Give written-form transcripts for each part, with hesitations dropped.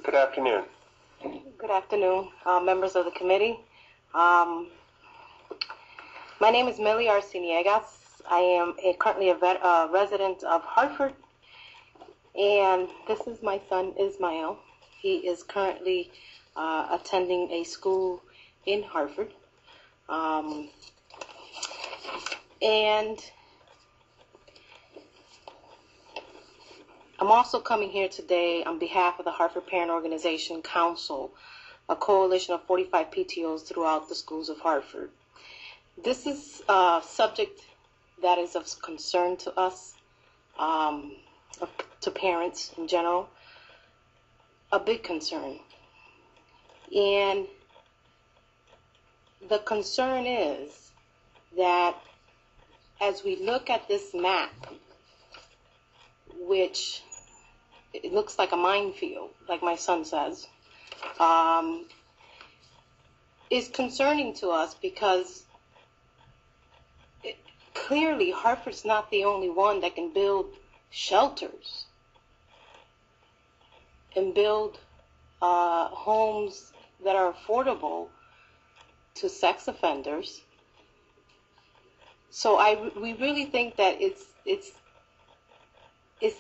Good afternoon. Good afternoon, members of the committee. My name is Millie Arciniegas. I am currently a resident of Hartford, and this is my son Ismael. He is currently attending a school in Hartford. And I'm also coming here today on behalf of the Hartford Parent Organization Council, a coalition of 45 PTOs throughout the schools of Hartford. This is a subject that is of concern to us, to parents in general, a big concern. And the concern is that as we look at this map, which it looks like a minefield, like my son says, is concerning to us because clearly Hartford's not the only one that can build shelters and build homes that are affordable to sex offenders. So we really think that it's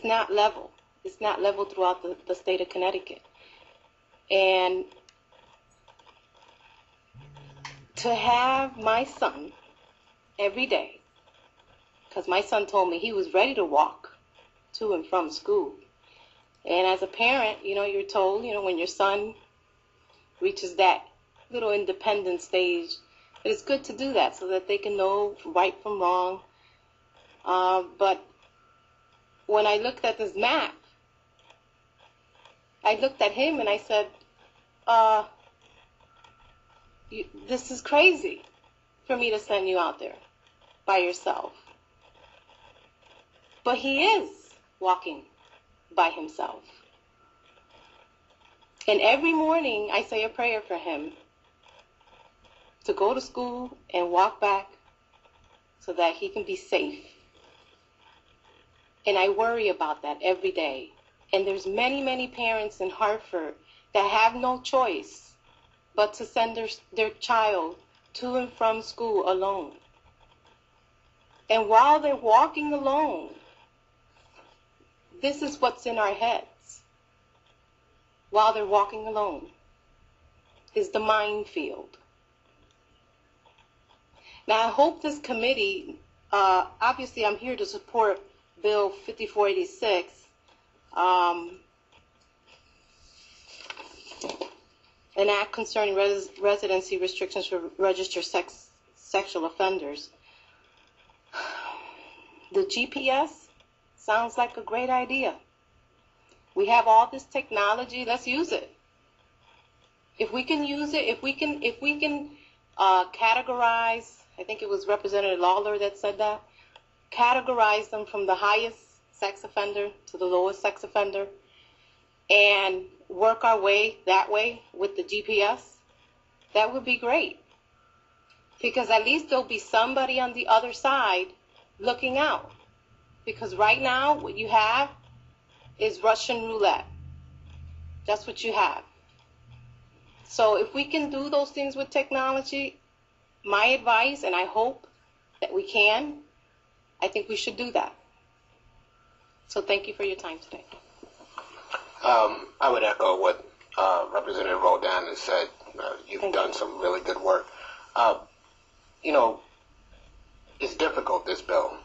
not level. It's not level throughout the state of Connecticut. And to have my son every day, because my son told me he was ready to walk to and from school. And as a parent, you're told, when your son reaches that little independent stage, that it's good to do that so that they can know right from wrong. But when I looked at this map, I looked at him and I said, this is crazy for me to send you out there by yourself. But he is walking by himself. And every morning I say a prayer for him to go to school and walk back so that he can be safe. And I worry about that every day. And there's many, many parents in Hartford that have no choice but to send their child to and from school alone. And while they're walking alone, this is what's in our heads. While they're walking alone is the minefield. Now, I hope this committee, obviously I'm here to support Bill 5486, an act concerning residency restrictions for registered sexual offenders. The GPS sounds like a great idea. We have all this technology, let's use it. If we can use it, if we can categorize, I think it was Representative Lawler that said that, categorize them from the highest sex offender to the lowest sex offender and work our way that way with the GPS, that would be great. Because at least there'll be somebody on the other side looking out. Because right now what you have is Russian roulette. That's what you have. So if we can do those things with technology, my advice, and I hope that we can, I think we should do that. So thank you for your time today. I would echo what Representative Roldan has said. You've done some really good work. It's difficult, this bill,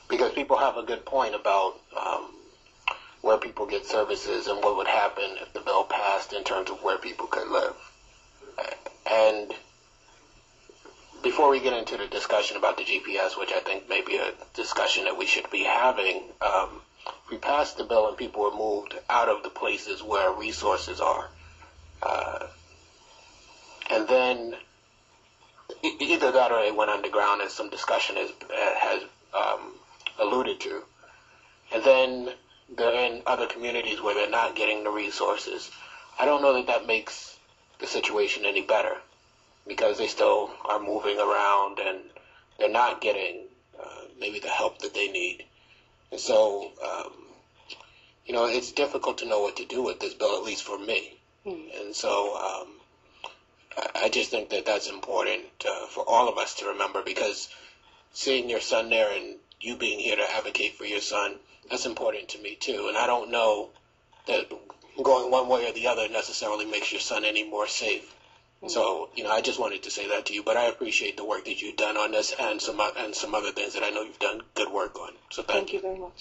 because people have a good point about where people get services and what would happen if the bill passed in terms of where people could live. And before we get into the discussion about the GPS, which I think may be a discussion that we should be having, we passed the bill and people were moved out of the places where resources are. And then either that or they went underground, as some discussion has alluded to. And then they're in other communities where they're not getting the resources. I don't know that makes the situation any better, because they still are moving around and they're not getting maybe the help that they need. And so it's difficult to know what to do with this bill, at least for me. And so I just think that that's important for all of us to remember, because seeing your son there and you being here to advocate for your son, that's important to me too. And I don't know that going one way or the other necessarily makes your son any more safe. So, I just wanted to say that to you, but I appreciate the work that you've done on this and some other things that I know you've done good work on. So thank you. Thank you very much.